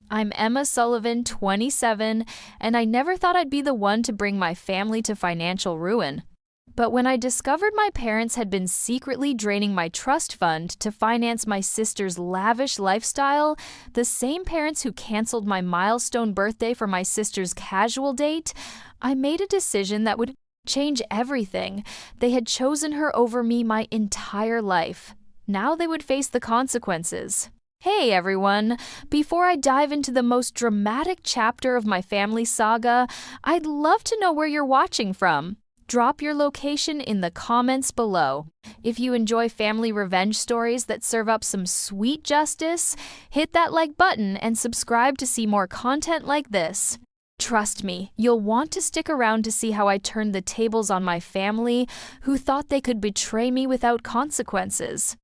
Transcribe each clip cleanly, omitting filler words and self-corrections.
I'm Emma Sullivan, 27, and I never thought I'd be the one to bring my family to financial ruin. But when I discovered my parents had been secretly draining my trust fund to finance my sister's lavish lifestyle, the same parents who canceled my milestone birthday for my sister's casual date, I made a decision that would change everything. They had chosen her over me my entire life. Now they would face the consequences. Hey everyone! Before I dive into the most dramatic chapter of my family saga, I'd love to know where you're watching from. Drop your location in the comments below. If you enjoy family revenge stories that serve up some sweet justice, hit that like button and subscribe to see more content like this. Trust me, you'll want to stick around to see how I turned the tables on my family, who thought they could betray me without consequences.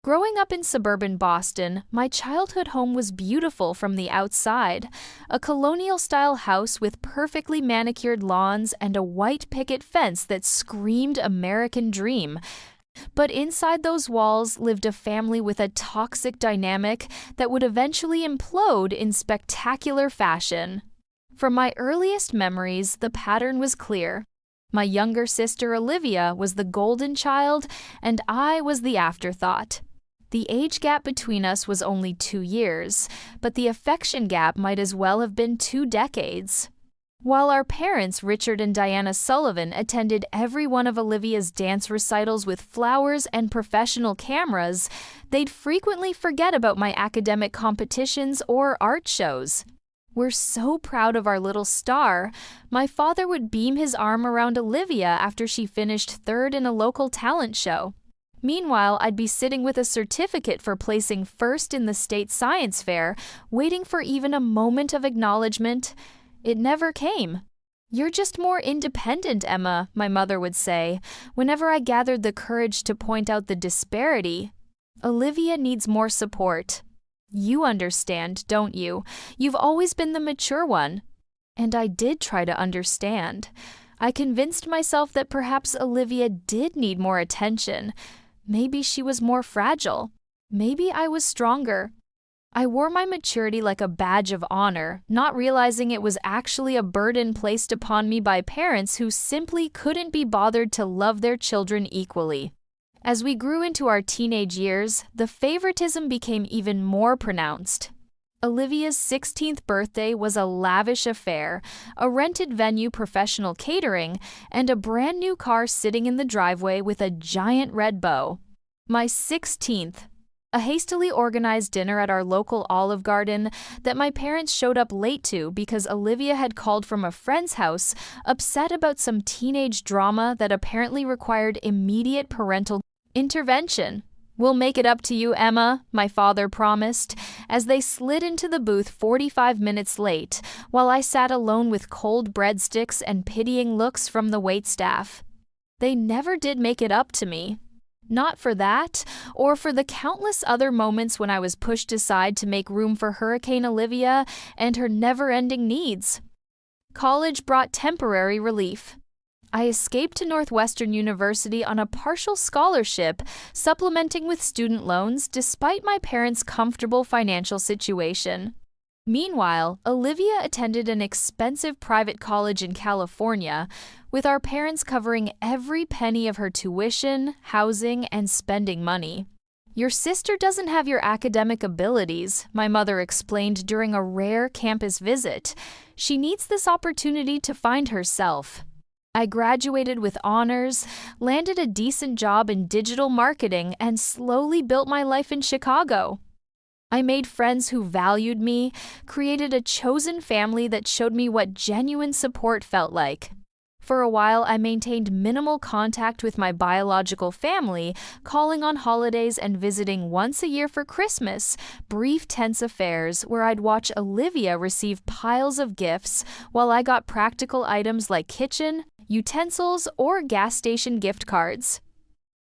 Growing up in suburban Boston, my childhood home was beautiful from the outside. A colonial-style house with perfectly manicured lawns and a white picket fence that screamed American dream. But inside those walls lived a family with a toxic dynamic that would eventually implode in spectacular fashion. From my earliest memories, the pattern was clear. My younger sister Olivia was the golden child, and I was the afterthought. The age gap between us was only 2 years, but the affection gap might as well have been 2 decades. While our parents, Richard and Diana Sullivan, attended every one of Olivia's dance recitals with flowers and professional cameras, they'd frequently forget about my academic competitions or art shows. We're so proud of our little star. My father would beam his arm around Olivia after she finished 3rd in a local talent show. Meanwhile, I'd be sitting with a certificate for placing 1st in the state science fair, waiting for even a moment of acknowledgement. It never came. "You're just more independent, Emma," my mother would say, whenever I gathered the courage to point out the disparity. "Olivia needs more support. You understand, don't you? You've always been the mature one." And I did try to understand. I convinced myself that perhaps Olivia did need more attention. Maybe she was more fragile. Maybe I was stronger. I wore my maturity like a badge of honor, not realizing it was actually a burden placed upon me by parents who simply couldn't be bothered to love their children equally. As we grew into our teenage years, the favoritism became even more pronounced. Olivia's 16th birthday was a lavish affair, a rented venue, professional catering, and a brand new car sitting in the driveway with a giant red bow. My 16th. A hastily organized dinner at our local Olive Garden that my parents showed up late to because Olivia had called from a friend's house, upset about some teenage drama that apparently required immediate parental intervention. "We'll make it up to you, Emma," my father promised, as they slid into the booth 45 minutes late, while I sat alone with cold breadsticks and pitying looks from the waitstaff. They never did make it up to me. Not for that, or for the countless other moments when I was pushed aside to make room for Hurricane Olivia and her never-ending needs. College brought temporary relief. I escaped to Northwestern University on a partial scholarship, supplementing with student loans despite my parents' comfortable financial situation. Meanwhile, Olivia attended an expensive private college in California, with our parents covering every penny of her tuition, housing, and spending money. "Your sister doesn't have your academic abilities," my mother explained during a rare campus visit. "She needs this opportunity to find herself." I graduated with honors, landed a decent job in digital marketing, and slowly built my life in Chicago. I made friends who valued me, created a chosen family that showed me what genuine support felt like. For a while, I maintained minimal contact with my biological family, calling on holidays and visiting once a year for Christmas, brief tense affairs where I'd watch Olivia receive piles of gifts while I got practical items like kitchen, utensils, or gas station gift cards.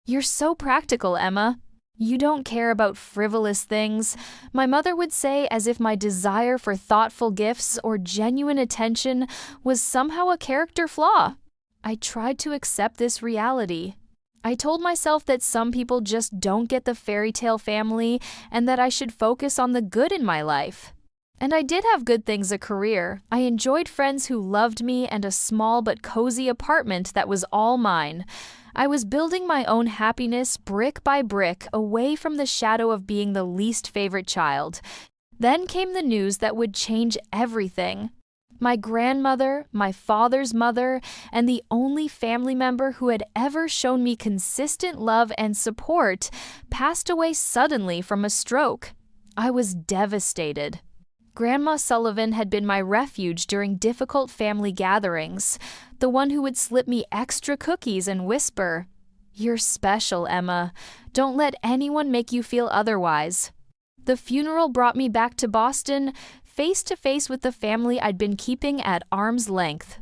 "You're so practical, Emma. You don't care about frivolous things," my mother would say, as if my desire for thoughtful gifts or genuine attention was somehow a character flaw. I tried to accept this reality. I told myself that some people just don't get the fairy tale family and that I should focus on the good in my life. And I did have good things: a career. I enjoyed friends who loved me and a small but cozy apartment that was all mine. I was building my own happiness brick by brick away from the shadow of being the least favorite child. Then came the news that would change everything. My grandmother, my father's mother, and the only family member who had ever shown me consistent love and support, passed away suddenly from a stroke. I was devastated. Grandma Sullivan had been my refuge during difficult family gatherings, the one who would slip me extra cookies and whisper, "You're special, Emma. Don't let anyone make you feel otherwise." The funeral brought me back to Boston, face to face with the family I'd been keeping at arm's length.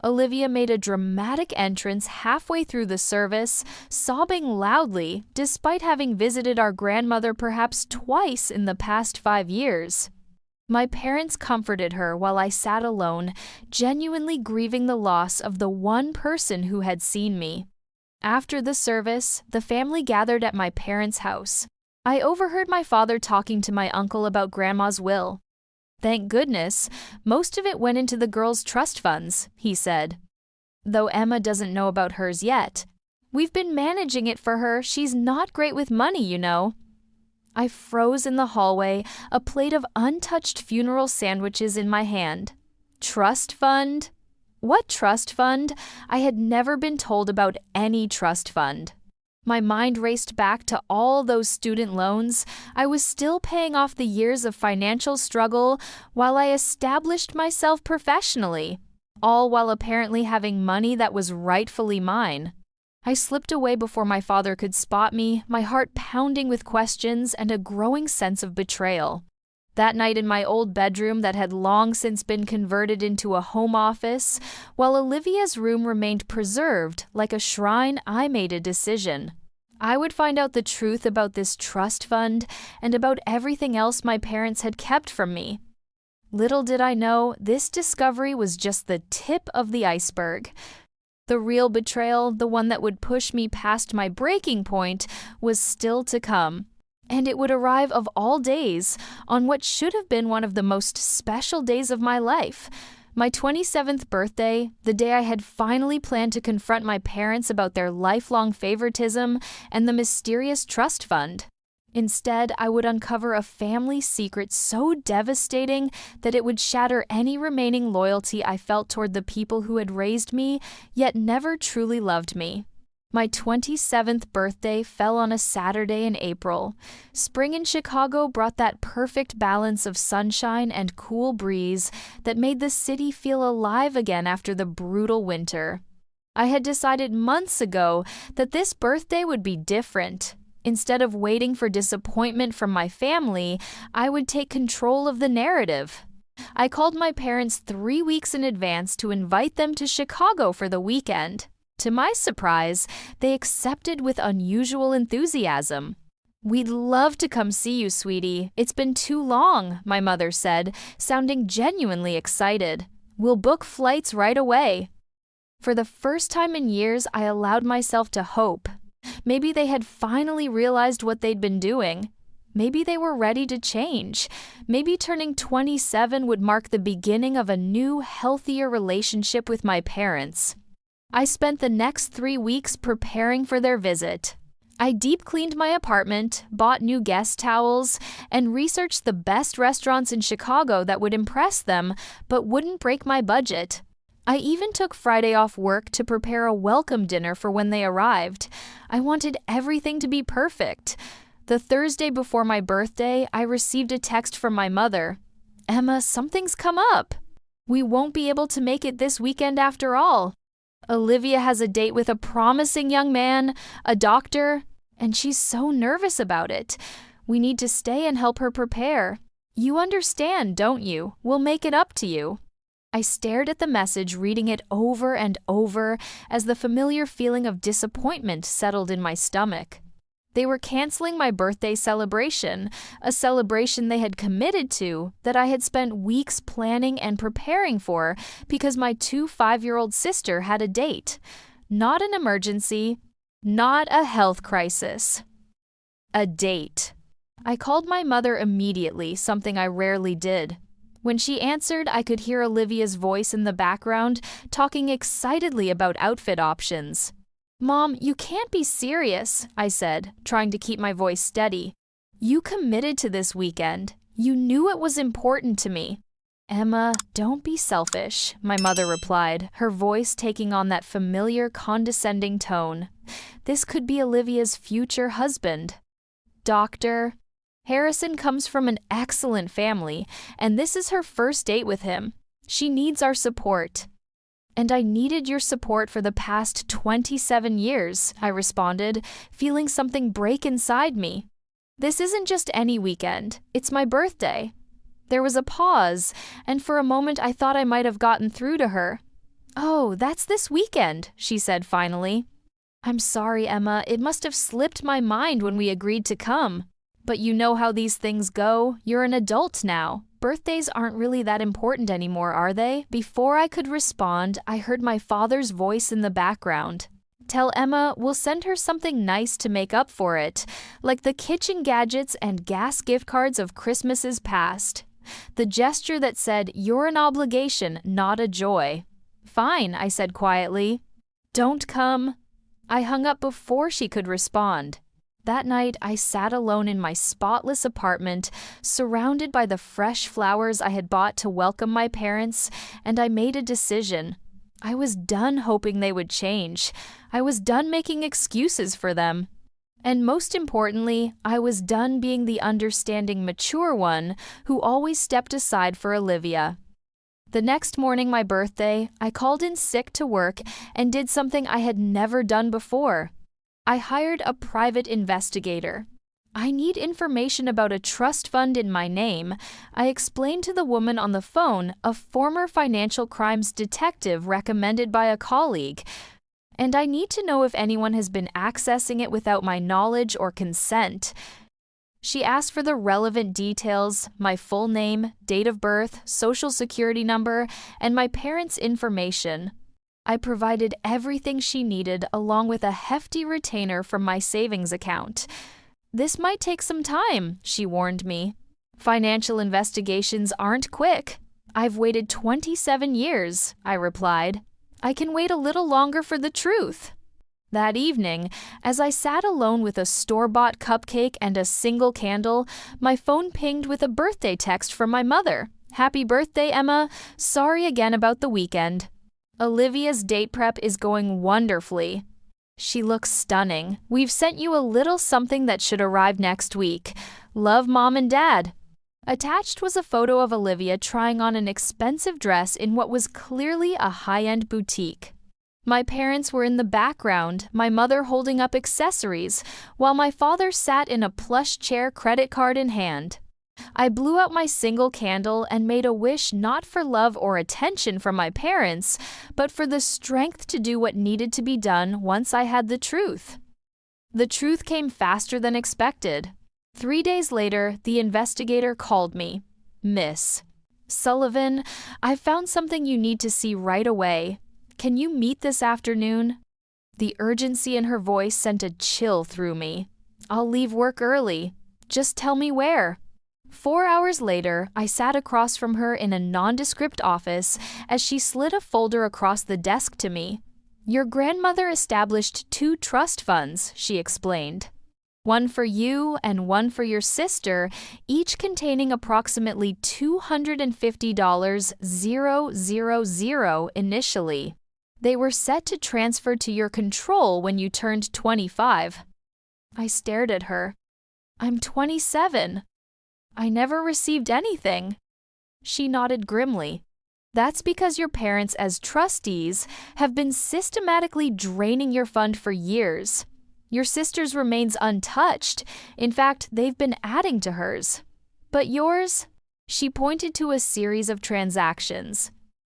Olivia made a dramatic entrance halfway through the service, sobbing loudly, despite having visited our grandmother perhaps twice in the past 5 years. My parents comforted her while I sat alone, genuinely grieving the loss of the one person who had seen me. After the service, the family gathered at my parents' house. I overheard my father talking to my uncle about Grandma's will. "Thank goodness, most of it went into the girls' trust funds," he said. "Though Emma doesn't know about hers yet. We've been managing it for her. She's not great with money, you know." I froze in the hallway, a plate of untouched funeral sandwiches in my hand. Trust fund? What trust fund? I had never been told about any trust fund. My mind raced back to all those student loans. I was still paying off the years of financial struggle while I established myself professionally, all while apparently having money that was rightfully mine. I slipped away before my father could spot me, my heart pounding with questions and a growing sense of betrayal. That night in my old bedroom that had long since been converted into a home office, while Olivia's room remained preserved like a shrine, I made a decision. I would find out the truth about this trust fund and about everything else my parents had kept from me. Little did I know, this discovery was just the tip of the iceberg. The real betrayal, the one that would push me past my breaking point, was still to come. And it would arrive of all days, on what should have been one of the most special days of my life. My 27th birthday, the day I had finally planned to confront my parents about their lifelong favoritism and the mysterious trust fund. Instead, I would uncover a family secret so devastating that it would shatter any remaining loyalty I felt toward the people who had raised me, yet never truly loved me. My 27th birthday fell on a Saturday in April. Spring in Chicago brought that perfect balance of sunshine and cool breeze that made the city feel alive again after the brutal winter. I had decided months ago that this birthday would be different. Instead of waiting for disappointment from my family, I would take control of the narrative. I called my parents 3 weeks in advance to invite them to Chicago for the weekend. To my surprise, they accepted with unusual enthusiasm. "We'd love to come see you, sweetie. It's been too long," my mother said, sounding genuinely excited. "We'll book flights right away." For the first time in years, I allowed myself to hope. Maybe they had finally realized what they'd been doing. Maybe they were ready to change. Maybe turning 27 would mark the beginning of a new, healthier relationship with my parents. I spent the next 3 weeks preparing for their visit. I deep cleaned my apartment, bought new guest towels, and researched the best restaurants in Chicago that would impress them but wouldn't break my budget. I even took Friday off work to prepare a welcome dinner for when they arrived. I wanted everything to be perfect. The Thursday before my birthday, I received a text from my mother. "Emma, something's come up. We won't be able to make it this weekend after all. Olivia has a date with a promising young man, a doctor, and she's so nervous about it. We need to stay and help her prepare. You understand, don't you? We'll make it up to you." I stared at the message, reading it over and over as the familiar feeling of disappointment settled in my stomach. They were canceling my birthday celebration, a celebration they had committed to that I had spent weeks planning and preparing for because my 2 5-year-old sister had a date. Not an emergency, not a health crisis. A date. I called my mother immediately, something I rarely did. When she answered, I could hear Olivia's voice in the background, talking excitedly about outfit options. "Mom, you can't be serious," I said, trying to keep my voice steady. "You committed to this weekend. You knew it was important to me." "Emma, don't be selfish," my mother replied, her voice taking on that familiar, condescending tone. "This could be Olivia's future husband." "Doctor, Harrison comes from an excellent family, and this is her first date with him. She needs our support." "And I needed your support for the past 27 years, I responded, feeling something break inside me. "This isn't just any weekend, it's my birthday." There was a pause, and for a moment I thought I might have gotten through to her. "Oh, that's this weekend," she said finally. "I'm sorry, Emma, it must have slipped my mind when we agreed to come. But you know how these things go, you're an adult now. Birthdays aren't really that important anymore, are they?" Before I could respond, I heard my father's voice in the background. "Tell Emma we'll send her something nice to make up for it, like the kitchen gadgets and gas gift cards of Christmases past." The gesture that said, "You're an obligation, not a joy." "Fine," I said quietly. "Don't come." I hung up before she could respond. That night, I sat alone in my spotless apartment, surrounded by the fresh flowers I had bought to welcome my parents, and I made a decision. I was done hoping they would change. I was done making excuses for them. And most importantly, I was done being the understanding, mature one who always stepped aside for Olivia. The next morning, my birthday, I called in sick to work and did something I had never done before. I hired a private investigator. "I need information about a trust fund in my name," I explained to the woman on the phone, a former financial crimes detective recommended by a colleague. "And I need to know if anyone has been accessing it without my knowledge or consent." She asked for the relevant details, my full name, date of birth, social security number, and my parents' information. I provided everything she needed along with a hefty retainer from my savings account. "This might take some time," she warned me. "Financial investigations aren't quick." "I've waited 27 years, I replied. "I can wait a little longer for the truth." That evening, as I sat alone with a store-bought cupcake and a single candle, my phone pinged with a birthday text from my mother. "Happy birthday, Emma. Sorry again about the weekend. Olivia's date prep is going wonderfully. She looks stunning. We've sent you a little something that should arrive next week. Love, Mom and Dad." Attached was a photo of Olivia trying on an expensive dress in what was clearly a high-end boutique. My parents were in the background, my mother holding up accessories, while my father sat in a plush chair, credit card in hand. I blew out my single candle and made a wish not for love or attention from my parents, but for the strength to do what needed to be done once I had the truth. The truth came faster than expected. 3 days later, the investigator called me. "Miss Sullivan, I've found something you need to see right away. Can you meet this afternoon?" The urgency in her voice sent a chill through me. "I'll leave work early. Just tell me where." 4 hours later, I sat across from her in a nondescript office as she slid a folder across the desk to me. "Your grandmother established 2 trust funds," she explained. "One for you and one for your sister, each containing approximately $250,000 initially. They were set to transfer to your control when you turned 25. I stared at her. "I'm 27. I never received anything." She nodded grimly. "That's because your parents, as trustees, have been systematically draining your fund for years. Your sister's remains untouched. In fact, they've been adding to hers. But yours?" She pointed to a series of transactions.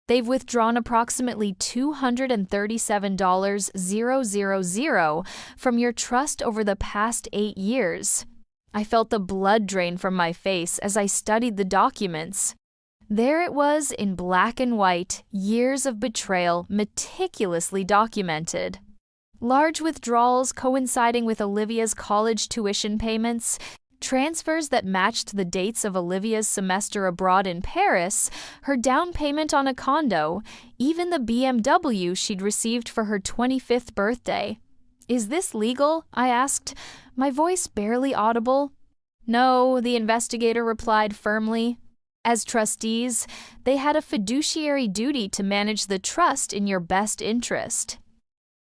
"They've withdrawn approximately $237,000 from your trust over the past 8 years. I felt the blood drain from my face as I studied the documents. There it was in black and white, years of betrayal meticulously documented. Large withdrawals coinciding with Olivia's college tuition payments, transfers that matched the dates of Olivia's semester abroad in Paris, her down payment on a condo, even the BMW she'd received for her 25th birthday. "Is this legal?" I asked, my voice barely audible. "No," the investigator replied firmly. "As trustees, they had a fiduciary duty to manage the trust in your best interest.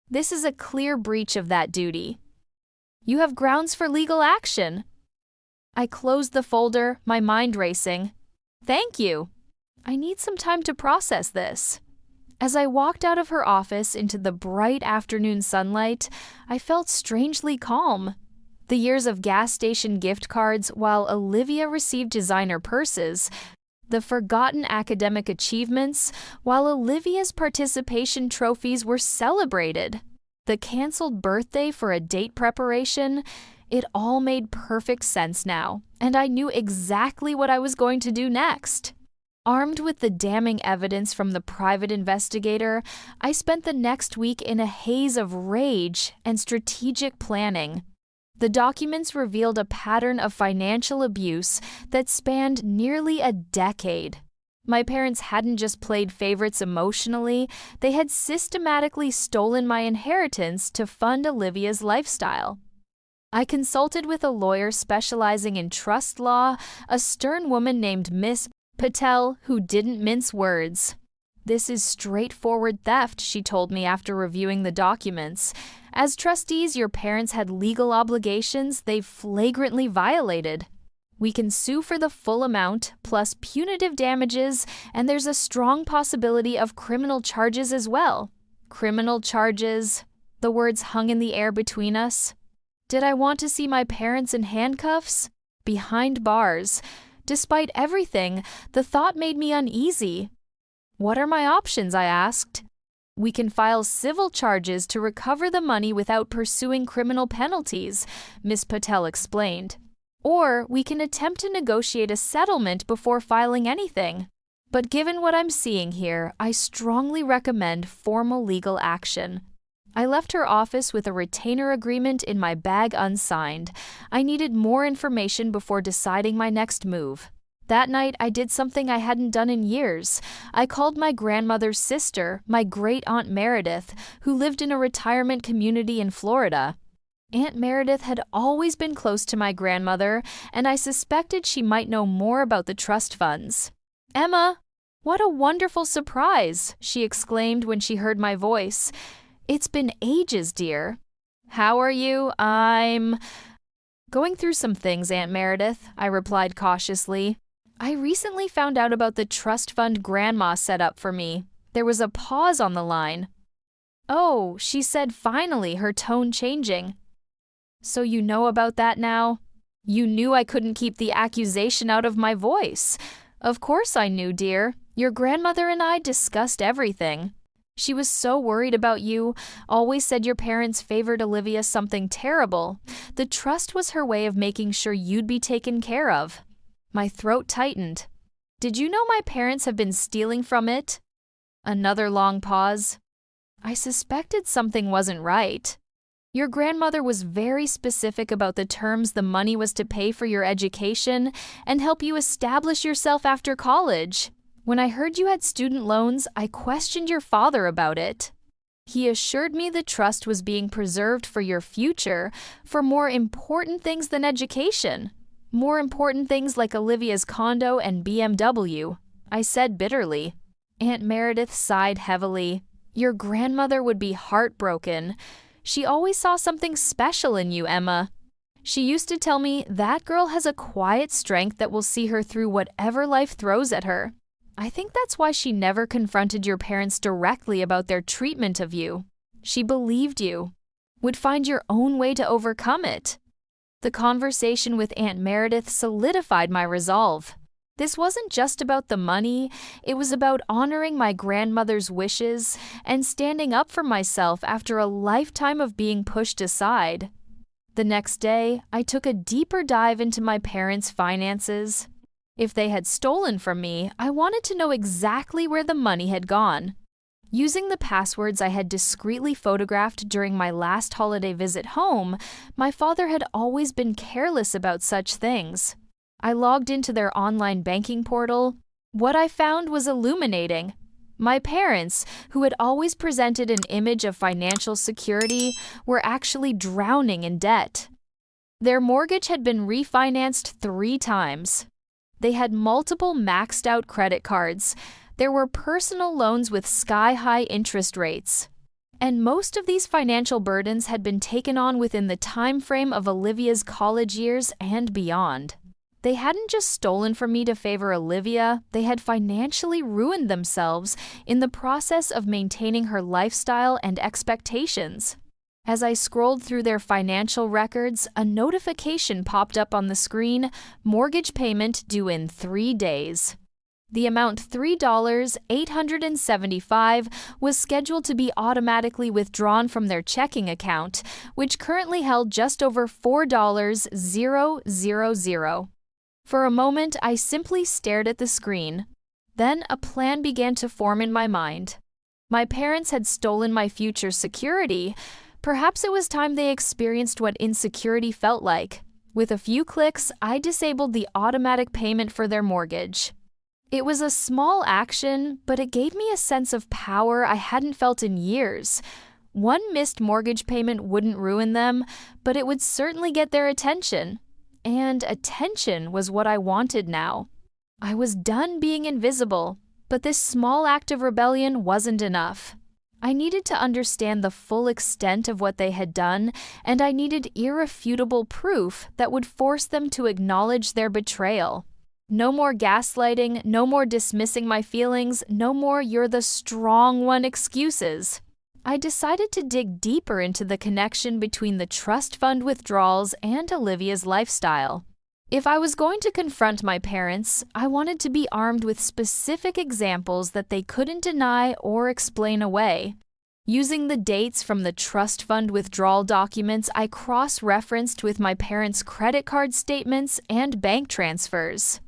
This is a clear breach of that duty. You have grounds for legal action." I closed the folder, my mind racing. "Thank you. I need some time to process this." As I walked out of her office into the bright afternoon sunlight, I felt strangely calm. The years of gas station gift cards while Olivia received designer purses, the forgotten academic achievements while Olivia's participation trophies were celebrated, the canceled birthday for a date preparation, it all made perfect sense now, and I knew exactly what I was going to do next. Armed with the damning evidence from the private investigator, I spent the next week in a haze of rage and strategic planning. The documents revealed a pattern of financial abuse that spanned nearly a decade. My parents hadn't just played favorites emotionally, they had systematically stolen my inheritance to fund Olivia's lifestyle. I consulted with a lawyer specializing in trust law, a stern woman named Miss Patel who didn't mince words. "This is straightforward theft," she told me after reviewing the documents. "As trustees, your parents had legal obligations they flagrantly violated. We can sue for the full amount, plus punitive damages, and there's a strong possibility of criminal charges as well." Criminal charges? The words hung in the air between us. Did I want to see my parents in handcuffs? Behind bars? Despite everything, the thought made me uneasy. "What are my options?" I asked. "We can file civil charges to recover the money without pursuing criminal penalties," Ms. Patel explained. "Or we can attempt to negotiate a settlement before filing anything. But given what I'm seeing here, I strongly recommend formal legal action." I left her office with a retainer agreement in my bag unsigned. I needed more information before deciding my next move. That night, I did something I hadn't done in years. I called my grandmother's sister, my great-aunt Meredith, who lived in a retirement community in Florida. Aunt Meredith had always been close to my grandmother, and I suspected she might know more about the trust funds. "Emma, what a wonderful surprise!" she exclaimed when she heard my voice. "It's been ages, dear." "How are you?" "I'm going through some things, Aunt Meredith," I replied cautiously. "I recently found out about the trust fund Grandma set up for me." There was a pause on the line. "Oh," she said finally, her tone changing. "So you know about that now?" "You knew I couldn't keep the accusation out of my voice." "Of course I knew, dear. Your grandmother and I discussed everything. She was so worried about you, always said your parents favored Olivia something terrible. The trust was her way of making sure you'd be taken care of." My throat tightened. "Did you know my parents have been stealing from it?" Another long pause. I suspected something wasn't right. "Your grandmother was very specific about the terms the money was to pay for your education and help you establish yourself after college. When I heard you had student loans, I questioned your father about it. He assured me the trust was being preserved for your future, for more important things than education. More important things like Olivia's condo and BMW," I said bitterly. Aunt Meredith sighed heavily. "Your grandmother would be heartbroken. She always saw something special in you, Emma. She used to tell me that girl has a quiet strength that will see her through whatever life throws at her. I think that's why she never confronted your parents directly about their treatment of you. She believed you, would find your own way to overcome it." The conversation with Aunt Meredith solidified my resolve. This wasn't just about the money, it was about honoring my grandmother's wishes and standing up for myself after a lifetime of being pushed aside. The next day, I took a deeper dive into my parents' finances. If they had stolen from me, I wanted to know exactly where the money had gone. Using the passwords I had discreetly photographed during my last holiday visit home, my father had always been careless about such things. I logged into their online banking portal. What I found was illuminating. My parents, who had always presented an image of financial security, were actually drowning in debt. Their mortgage had been refinanced 3 times. They had multiple maxed-out credit cards. There were personal loans with sky-high interest rates. And most of these financial burdens had been taken on within the time frame of Olivia's college years and beyond. They hadn't just stolen from me to favor Olivia, they had financially ruined themselves in the process of maintaining her lifestyle and expectations. As I scrolled through their financial records, a notification popped up on the screen: mortgage payment due in 3 days. The amount $3,875 was scheduled to be automatically withdrawn from their checking account, which currently held just over $4,000. For a moment, I simply stared at the screen. Then a plan began to form in my mind. My parents had stolen my future security. Perhaps it was time they experienced what insecurity felt like. With a few clicks, I disabled the automatic payment for their mortgage. It was a small action, but it gave me a sense of power I hadn't felt in years. One missed mortgage payment wouldn't ruin them, but it would certainly get their attention. And attention was what I wanted now. I was done being invisible, but this small act of rebellion wasn't enough. I needed to understand the full extent of what they had done, and I needed irrefutable proof that would force them to acknowledge their betrayal. No more gaslighting, no more dismissing my feelings, no more "you're the strong one" excuses. I decided to dig deeper into the connection between the trust fund withdrawals and Olivia's lifestyle. If I was going to confront my parents, I wanted to be armed with specific examples that they couldn't deny or explain away. Using the dates from the trust fund withdrawal documents, I cross-referenced with my parents' credit card statements and bank transfers.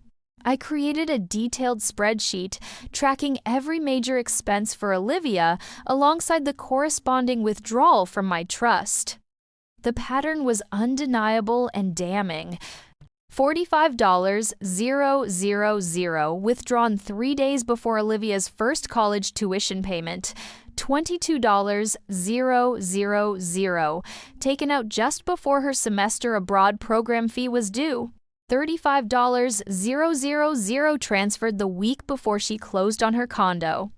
I created a detailed spreadsheet tracking every major expense for Olivia alongside the corresponding withdrawal from my trust. The pattern was undeniable and damning. $45,000 withdrawn 3 days before Olivia's first college tuition payment, $22,000 taken out just before her semester abroad program fee was due, $35,000 transferred the week before she closed on her condo,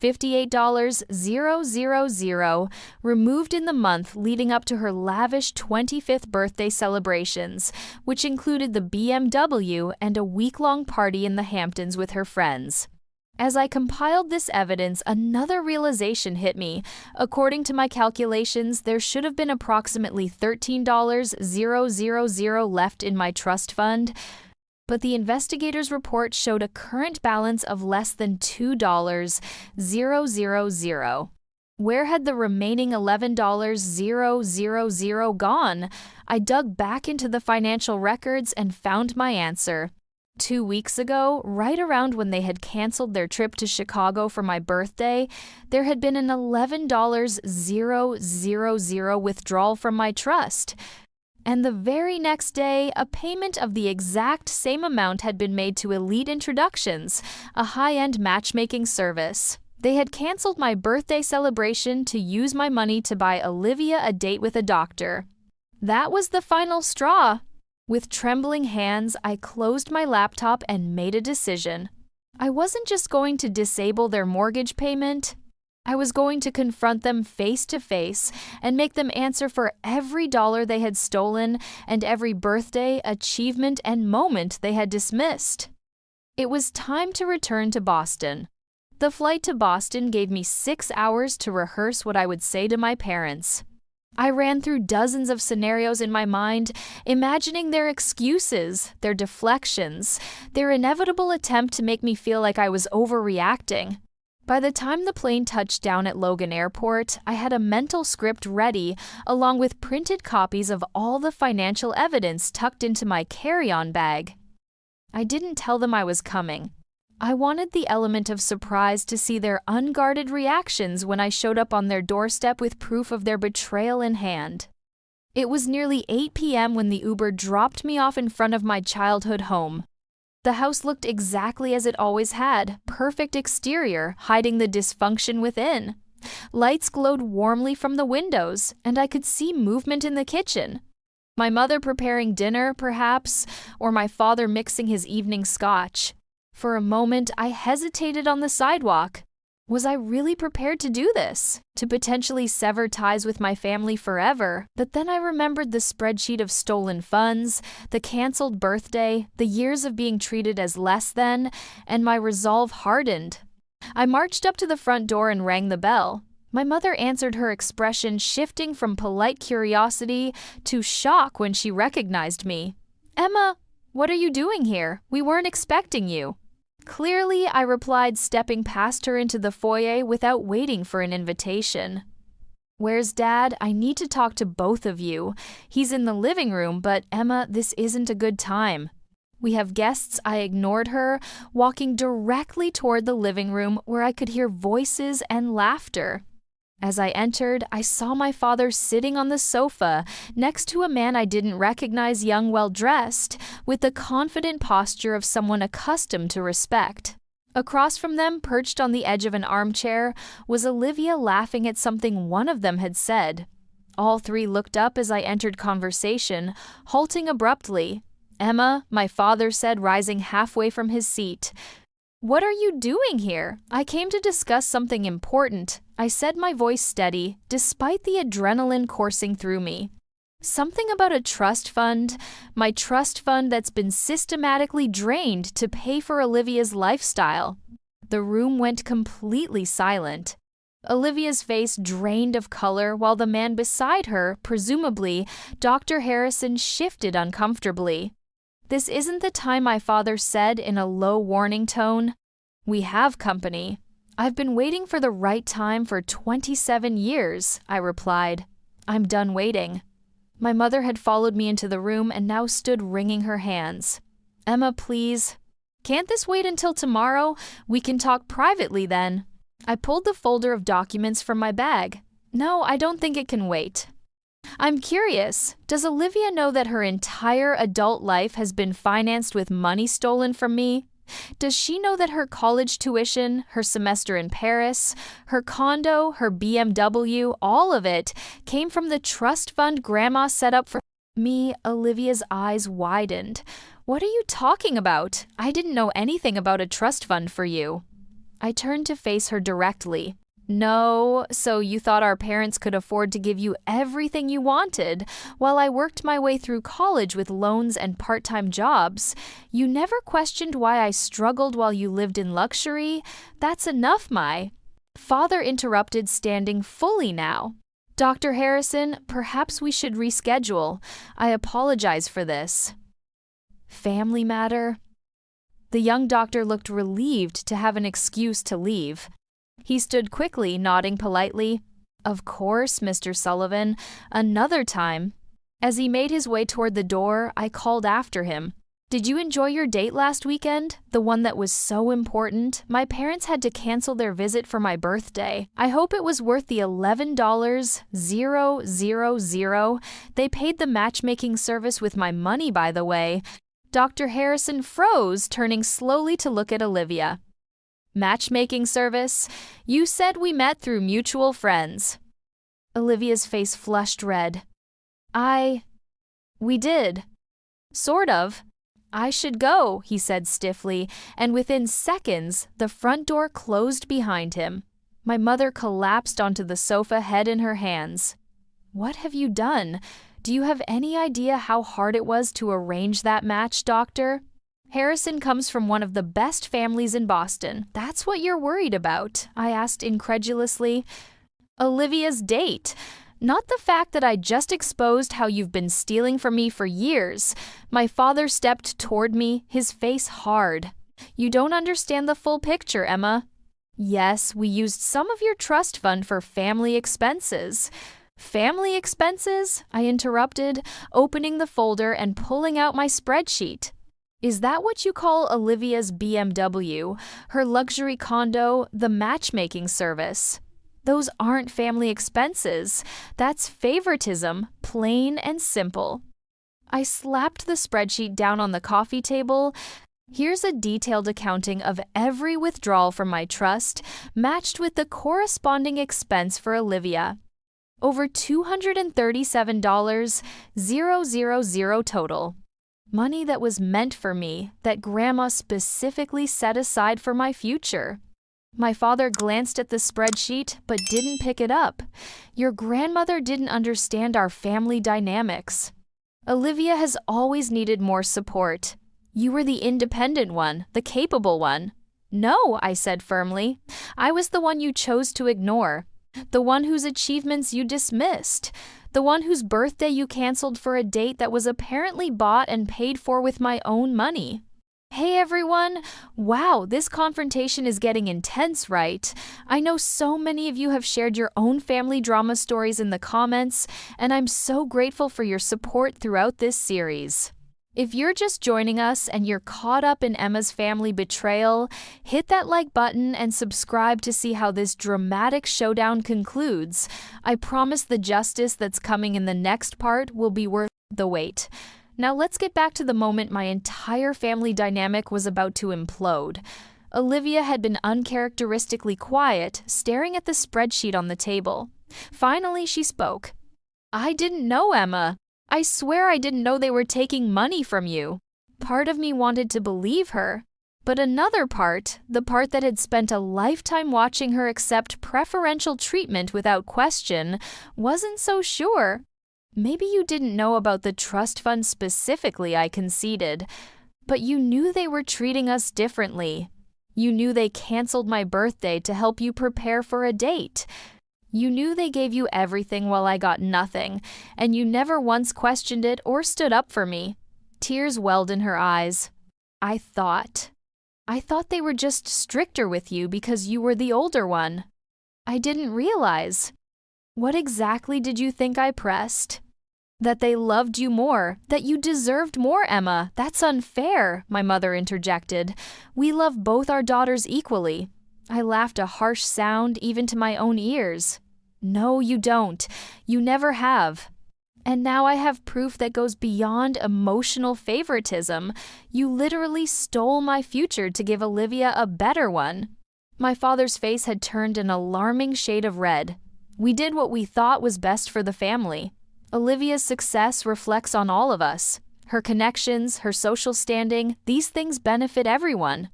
$58,000 removed in the month leading up to her lavish 25th birthday celebrations, which included the BMW and a week-long party in the Hamptons with her friends. As I compiled this evidence, another realization hit me. According to my calculations, there should have been approximately $13,000 left in my trust fund, but the investigator's report showed a current balance of less than $2,000. Where had the remaining $11,000 gone? I dug back into the financial records and found my answer. 2 weeks ago, right around when they had canceled their trip to Chicago for my birthday, there had been an $11,000 withdrawal from my trust. And the very next day, a payment of the exact same amount had been made to Elite Introductions, a high-end matchmaking service. They had canceled my birthday celebration to use my money to buy Olivia a date with a doctor. That was the final straw. With trembling hands, I closed my laptop and made a decision. I wasn't just going to disable their mortgage payment. I was going to confront them face to face and make them answer for every dollar they had stolen and every birthday, achievement, and moment they had dismissed. It was time to return to Boston. The flight to Boston gave me 6 hours to rehearse what I would say to my parents. I ran through dozens of scenarios in my mind, imagining their excuses, their deflections, their inevitable attempt to make me feel like I was overreacting. By the time the plane touched down at Logan Airport, I had a mental script ready, along with printed copies of all the financial evidence tucked into my carry-on bag. I didn't tell them I was coming. I wanted the element of surprise to see their unguarded reactions when I showed up on their doorstep with proof of their betrayal in hand. It was nearly 8 p.m. when the Uber dropped me off in front of my childhood home. The house looked exactly as it always had, perfect exterior, hiding the dysfunction within. Lights glowed warmly from the windows, and I could see movement in the kitchen. My mother preparing dinner, perhaps, or my father mixing his evening scotch. For a moment, I hesitated on the sidewalk. Was I really prepared to do this? To potentially sever ties with my family forever? But then I remembered the spreadsheet of stolen funds, the canceled birthday, the years of being treated as less than, and my resolve hardened. I marched up to the front door and rang the bell. My mother answered, her expression shifting from polite curiosity to shock when she recognized me. "Emma, what are you doing here? We weren't expecting you." Clearly, I replied, stepping past her into the foyer without waiting for an invitation. "Where's Dad? I need to talk to both of you. He's in the living room, but Emma, this isn't a good time." "We have guests." I ignored her, walking directly toward the living room where I could hear voices and laughter. As I entered, I saw my father sitting on the sofa next to a man I didn't recognize, young, well-dressed, with the confident posture of someone accustomed to respect. Across from them, perched on the edge of an armchair, was Olivia, laughing at something one of them had said. All three looked up as I entered conversation, halting abruptly. "Emma," my father said, rising halfway from his seat. "What are you doing here?" "I came to discuss something important," I said, my voice steady, despite the adrenaline coursing through me. "Something about a trust fund, my trust fund that's been systematically drained to pay for Olivia's lifestyle." The room went completely silent. Olivia's face drained of color while the man beside her, presumably Dr. Harrison, shifted uncomfortably. "This isn't the time," my father said in a low warning tone. "We have company." "I've been waiting for the right time for 27 years, I replied. "I'm done waiting." My mother had followed me into the room and now stood wringing her hands. "Emma, please." "Can't this wait until tomorrow? We can talk privately then." I pulled the folder of documents from my bag. "No, I don't think it can wait." "I'm curious, does Olivia know that her entire adult life has been financed with money stolen from me? Does she know that her college tuition, her semester in Paris, her condo, her BMW, all of it, came from the trust fund Grandma set up for me?" Olivia's eyes widened. "What are you talking about? I didn't know anything about a trust fund for you." I turned to face her directly. "No, so you thought our parents could afford to give you everything you wanted while I worked my way through college with loans and part-time jobs. You never questioned why I struggled while you lived in luxury? That's enough, my..." Father interrupted, standing fully now. "Dr. Harrison, perhaps we should reschedule. I apologize for this." "Family matter?" The young doctor looked relieved to have an excuse to leave. He stood quickly, nodding politely. "Of course, Mr. Sullivan, another time." As he made his way toward the door, I called after him. "Did you enjoy your date last weekend? The one that was so important? My parents had to cancel their visit for my birthday. I hope it was worth the $11,000. They paid the matchmaking service with my money, by the way." Dr. Harrison froze, turning slowly to look at Olivia. "Matchmaking service? You said we met through mutual friends." Olivia's face flushed red. We did. Sort of." "I should go," he said stiffly, and within seconds, the front door closed behind him. My mother collapsed onto the sofa, head in her hands. "What have you done? Do you have any idea how hard it was to arrange that match, doctor? Harrison comes from one of the best families in Boston. That's what you're worried about?" I asked incredulously. "Olivia's date, not the fact that I just exposed how you've been stealing from me for years." My father stepped toward me, his face hard. "You don't understand the full picture, Emma." "Yes, we used some of your trust fund for family expenses." "Family expenses?" I interrupted, opening the folder and pulling out my spreadsheet. Is that what you call Olivia's BMW, her luxury condo, the matchmaking service? Those aren't family expenses. That's favoritism, plain and simple. I slapped the spreadsheet down on the coffee table. Here's a detailed accounting of every withdrawal from my trust, matched with the corresponding expense for Olivia. Over $237,000 total. Money that was meant for me, that Grandma specifically set aside for my future. My father glanced at the spreadsheet but didn't pick it up. Your grandmother didn't understand our family dynamics. Olivia has always needed more support. You were the independent one, the capable one. No, I said firmly. I was the one you chose to ignore. The one whose achievements you dismissed. The one whose birthday you canceled for a date that was apparently bought and paid for with my own money. Hey everyone! Wow, this confrontation is getting intense, right? I know so many of you have shared your own family drama stories in the comments, and I'm so grateful for your support throughout this series. If you're just joining us and you're caught up in Emma's family betrayal, hit that like button and subscribe to see how this dramatic showdown concludes. I promise the justice that's coming in the next part will be worth the wait. Now let's get back to the moment my entire family dynamic was about to implode. Olivia had been uncharacteristically quiet, staring at the spreadsheet on the table. Finally, she spoke. I didn't know, Emma. I swear I didn't know they were taking money from you. Part of me wanted to believe her, but another part, the part that had spent a lifetime watching her accept preferential treatment without question, wasn't so sure. Maybe you didn't know about the trust fund specifically, I conceded, but you knew they were treating us differently. You knew they canceled my birthday to help you prepare for a date. You knew they gave you everything while I got nothing, and you never once questioned it or stood up for me. Tears welled in her eyes. I thought they were just stricter with you because you were the older one. I didn't realize. What exactly did you think I pressed? That they loved you more, that you deserved more, Emma. That's unfair, my mother interjected. We love both our daughters equally. I laughed a harsh sound even to my own ears. No, you don't. You never have. And now I have proof that goes beyond emotional favoritism. You literally stole my future to give Olivia a better one. My father's face had turned an alarming shade of red. We did what we thought was best for the family. Olivia's success reflects on all of us. Her connections, her social standing, these things benefit everyone.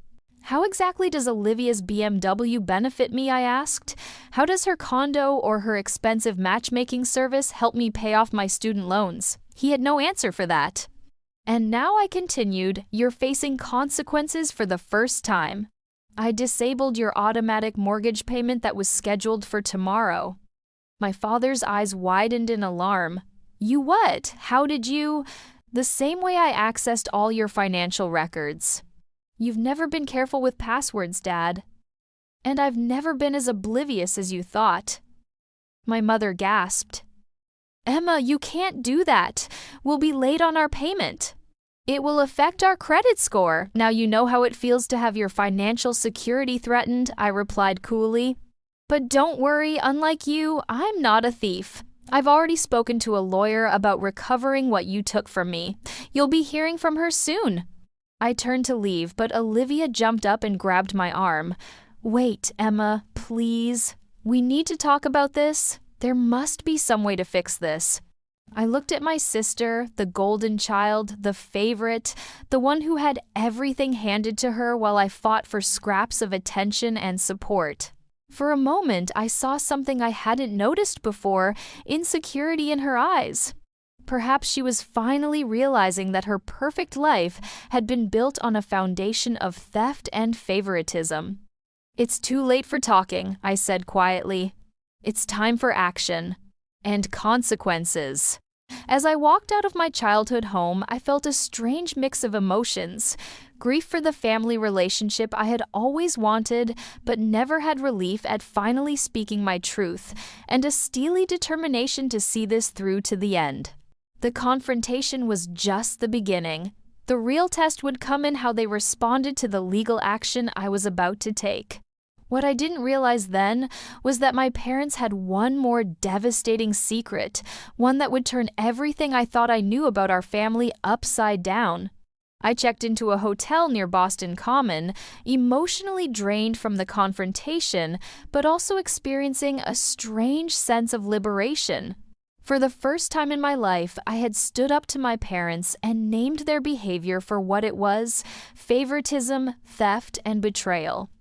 How exactly does Olivia's BMW benefit me, I asked. How does her condo or her expensive matchmaking service help me pay off my student loans? He had no answer for that. And now, I continued, you're facing consequences for the first time. I disabled your automatic mortgage payment that was scheduled for tomorrow. My father's eyes widened in alarm. You what? How did you? The same way I accessed all your financial records. You've never been careful with passwords, Dad. And I've never been as oblivious as you thought. My mother gasped. Emma, you can't do that. We'll be late on our payment. It will affect our credit score. Now you know how it feels to have your financial security threatened, I replied coolly. But don't worry, unlike you, I'm not a thief. I've already spoken to a lawyer about recovering what you took from me. You'll be hearing from her soon. I turned to leave, but Olivia jumped up and grabbed my arm. Wait, Emma, please. We need to talk about this. There must be some way to fix this. I looked at my sister, the golden child, the favorite, the one who had everything handed to her while I fought for scraps of attention and support. For a moment, I saw something I hadn't noticed before, insecurity in her eyes. Perhaps she was finally realizing that her perfect life had been built on a foundation of theft and favoritism. It's too late for talking, I said quietly. It's time for action. And consequences. As I walked out of my childhood home, I felt a strange mix of emotions. Grief for the family relationship I had always wanted, but never had relief at finally speaking my truth, and a steely determination to see this through to the end. The confrontation was just the beginning. The real test would come in how they responded to the legal action I was about to take. What I didn't realize then was that my parents had one more devastating secret, one that would turn everything I thought I knew about our family upside down. I checked into a hotel near Boston Common, emotionally drained from the confrontation, but also experiencing a strange sense of liberation. For the first time in my life, I had stood up to my parents and named their behavior for what it was: favoritism, theft, and betrayal.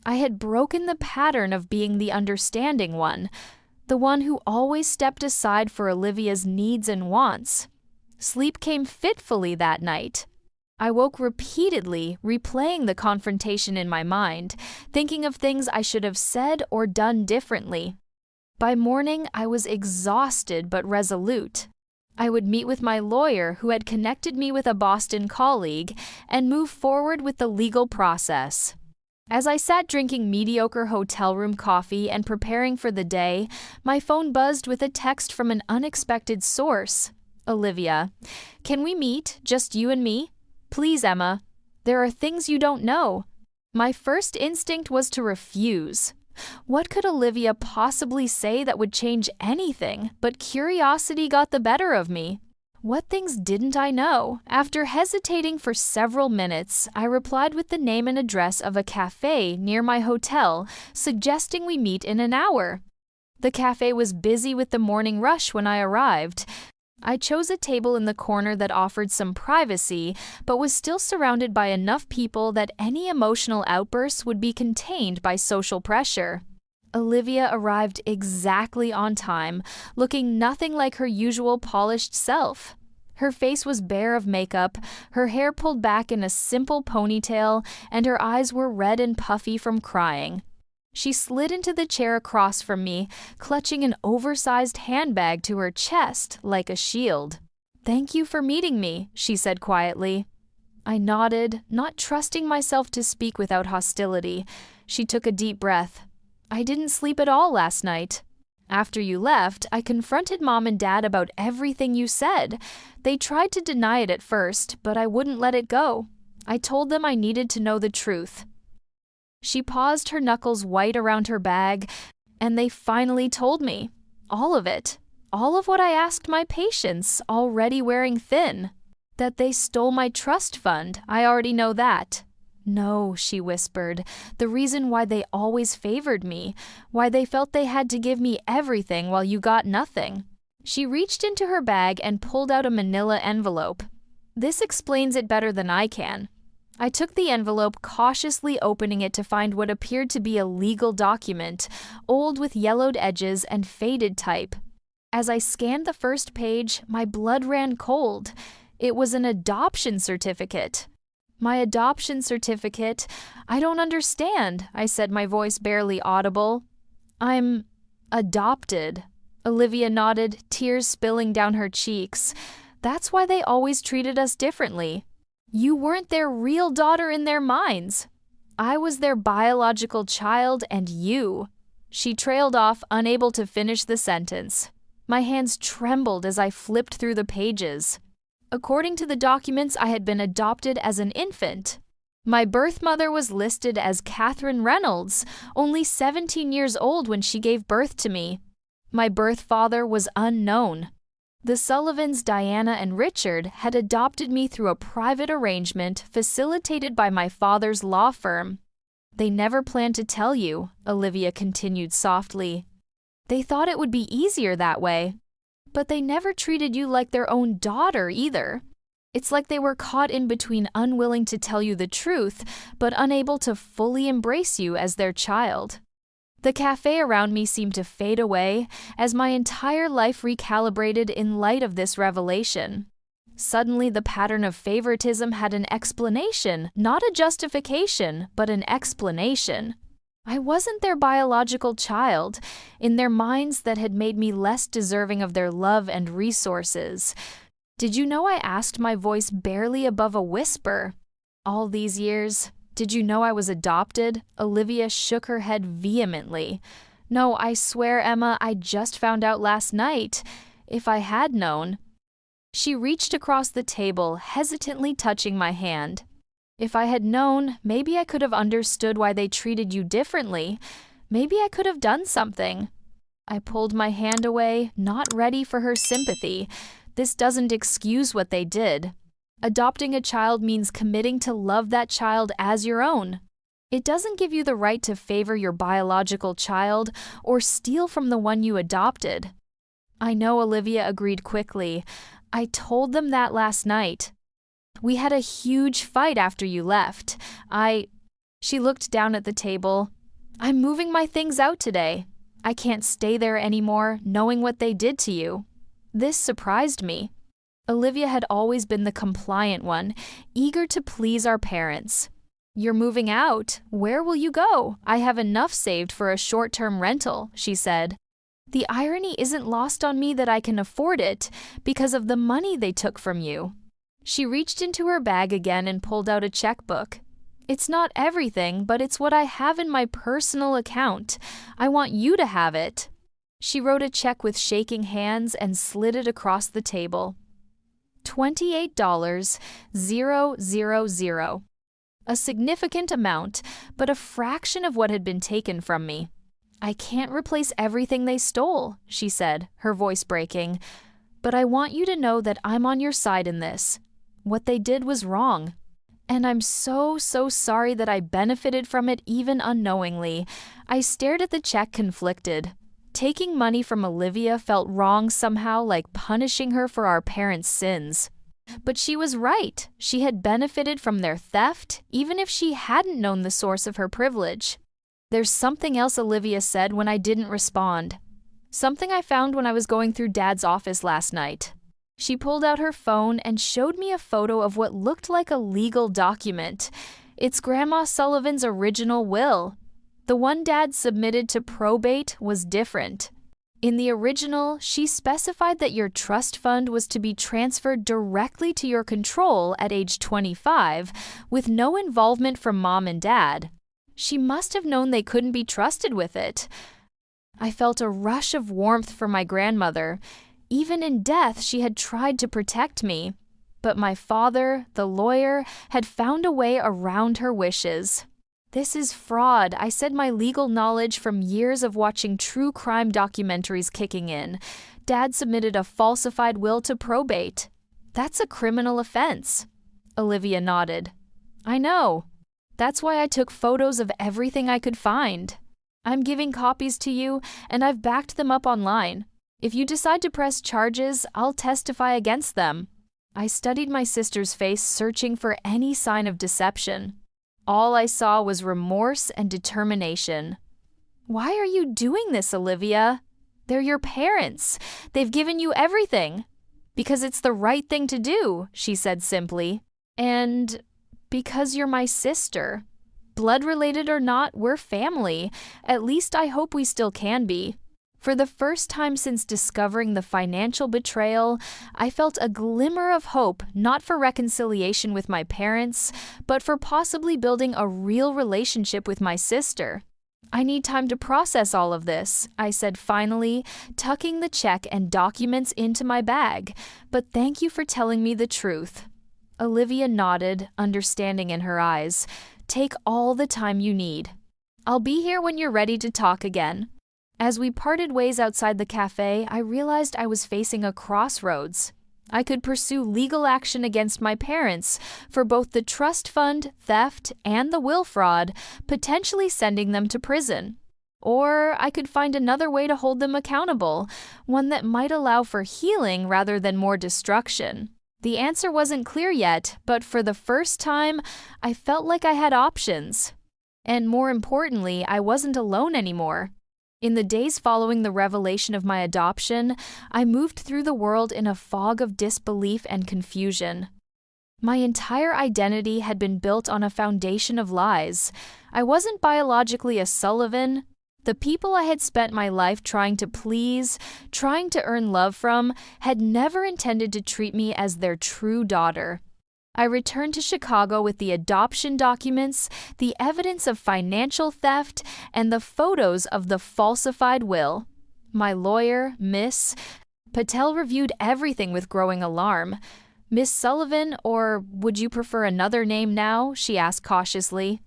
I had broken the pattern of being the understanding one, the one who always stepped aside for Olivia's needs and wants. Sleep came fitfully that night. I woke repeatedly, replaying the confrontation in my mind, thinking of things I should have said or done differently. By morning, I was exhausted but resolute. I would meet with my lawyer, who had connected me with a Boston colleague, and move forward with the legal process. As I sat drinking mediocre hotel room coffee and preparing for the day, my phone buzzed with a text from an unexpected source. "Olivia, can we meet, just you and me? Please, Emma. There are things you don't know." My first instinct was to refuse. What could Olivia possibly say that would change anything? But curiosity got the better of me. What things didn't I know? After hesitating for several minutes, I replied with the name and address of a cafe near my hotel, suggesting we meet in an hour. The cafe was busy with the morning rush when I arrived. I chose a table in the corner that offered some privacy, but was still surrounded by enough people that any emotional outbursts would be contained by social pressure. Olivia arrived exactly on time, looking nothing like her usual polished self. Her face was bare of makeup, her hair pulled back in a simple ponytail, and her eyes were red and puffy from crying. She slid into the chair across from me, clutching an oversized handbag to her chest like a shield. "Thank you for meeting me," she said quietly. I nodded, not trusting myself to speak without hostility. She took a deep breath. "I didn't sleep at all last night. After you left, I confronted Mom and Dad about everything you said. They tried to deny it at first, but I wouldn't let it go. I told them I needed to know the truth." She paused, her knuckles white around her bag, and they finally told me. All of it. All of what I asked my patients, already wearing thin. That they stole my trust fund, I already know that. "No," she whispered, "the reason why they always favored me, why they felt they had to give me everything while you got nothing." She reached into her bag and pulled out a manila envelope. "This explains it better than I can." I took the envelope, cautiously opening it to find what appeared to be a legal document, old with yellowed edges and faded type. As I scanned the first page, my blood ran cold. It was an adoption certificate. "My adoption certificate? I don't understand," I said, my voice barely audible. "I'm adopted." Olivia nodded, tears spilling down her cheeks. "That's why they always treated us differently. You weren't their real daughter in their minds. I was their biological child, and you." She trailed off, unable to finish the sentence. My hands trembled as I flipped through the pages. According to the documents, I had been adopted as an infant. My birth mother was listed as Catherine Reynolds, only 17 years old when she gave birth to me. My birth father was unknown. The Sullivans, Diana and Richard, had adopted me through a private arrangement facilitated by my father's law firm. "They never planned to tell you," Olivia continued softly. "They thought it would be easier that way. But they never treated you like their own daughter either. It's like they were caught in between, unwilling to tell you the truth, but unable to fully embrace you as their child." The cafe around me seemed to fade away as my entire life recalibrated in light of this revelation. Suddenly, the pattern of favoritism had an explanation, not a justification, but an explanation. I wasn't their biological child. In their minds, that had made me less deserving of their love and resources. "Did you know," I asked, my voice barely above a whisper, "all these years? Did you know I was adopted?" Olivia shook her head vehemently. "No, I swear, Emma, I just found out last night. If I had known." She reached across the table, hesitantly touching my hand. If I had known, maybe I could have understood why they treated you differently. Maybe I could have done something. I pulled my hand away, not ready for her sympathy. This doesn't excuse what they did. Adopting a child means committing to love that child as your own. It doesn't give you the right to favor your biological child or steal from the one you adopted. I know, Olivia agreed quickly. I told them that last night. We had a huge fight after you left. She looked down at the table. I'm moving my things out today. I can't stay there anymore, knowing what they did to you. This surprised me. Olivia had always been the compliant one, eager to please our parents. You're moving out. Where will you go? I have enough saved for a short-term rental, she said. The irony isn't lost on me that I can afford it because of the money they took from you. She reached into her bag again and pulled out a checkbook. It's not everything, but it's what I have in my personal account. I want you to have it. She wrote a check with shaking hands and slid it across the table. $28,000. A significant amount, but a fraction of what had been taken from me. I can't replace everything they stole, she said, her voice breaking. But I want you to know that I'm on your side in this. What they did was wrong. And I'm so sorry that I benefited from it even unknowingly. I stared at the check conflicted. Taking money from Olivia felt wrong somehow, like punishing her for our parents' sins. But she was right. She had benefited from their theft, even if she hadn't known the source of her privilege. There's something else Olivia said when I didn't respond. Something I found when I was going through Dad's office last night. She pulled out her phone and showed me a photo of what looked like a legal document. It's Grandma Sullivan's original will. The one Dad submitted to probate was different. In the original, she specified that your trust fund was to be transferred directly to your control at age 25, with no involvement from Mom and Dad. She must have known they couldn't be trusted with it. I felt a rush of warmth for my grandmother. Even in death, she had tried to protect me. But my father, the lawyer, had found a way around her wishes. This is fraud, I said, my legal knowledge from years of watching true crime documentaries kicking in. Dad submitted a falsified will to probate. That's a criminal offense. Olivia nodded. I know. That's why I took photos of everything I could find. I'm giving copies to you, and I've backed them up online. If you decide to press charges, I'll testify against them. I studied my sister's face, searching for any sign of deception. All I saw was remorse and determination. Why are you doing this, Olivia? They're your parents. They've given you everything. Because it's the right thing to do, she said simply. And because you're my sister. Blood-related or not, we're family. At least I hope we still can be. For the first time since discovering the financial betrayal, I felt a glimmer of hope, not for reconciliation with my parents, but for possibly building a real relationship with my sister. I need time to process all of this, I said finally, tucking the check and documents into my bag. But thank you for telling me the truth. Olivia nodded, understanding in her eyes. Take all the time you need. I'll be here when you're ready to talk again. As we parted ways outside the cafe, I realized I was facing a crossroads. I could pursue legal action against my parents for both the trust fund, theft, and the will fraud, potentially sending them to prison. Or I could find another way to hold them accountable, one that might allow for healing rather than more destruction. The answer wasn't clear yet, but for the first time, I felt like I had options. And more importantly, I wasn't alone anymore. In the days following the revelation of my adoption, I moved through the world in a fog of disbelief and confusion. My entire identity had been built on a foundation of lies. I wasn't biologically a Sullivan. The people I had spent my life trying to please, trying to earn love from, had never intended to treat me as their true daughter. I returned to Chicago with the adoption documents, the evidence of financial theft, and the photos of the falsified will. My lawyer, Miss, Patel reviewed everything with growing alarm. Miss Sullivan, or would you prefer another name now? She asked cautiously.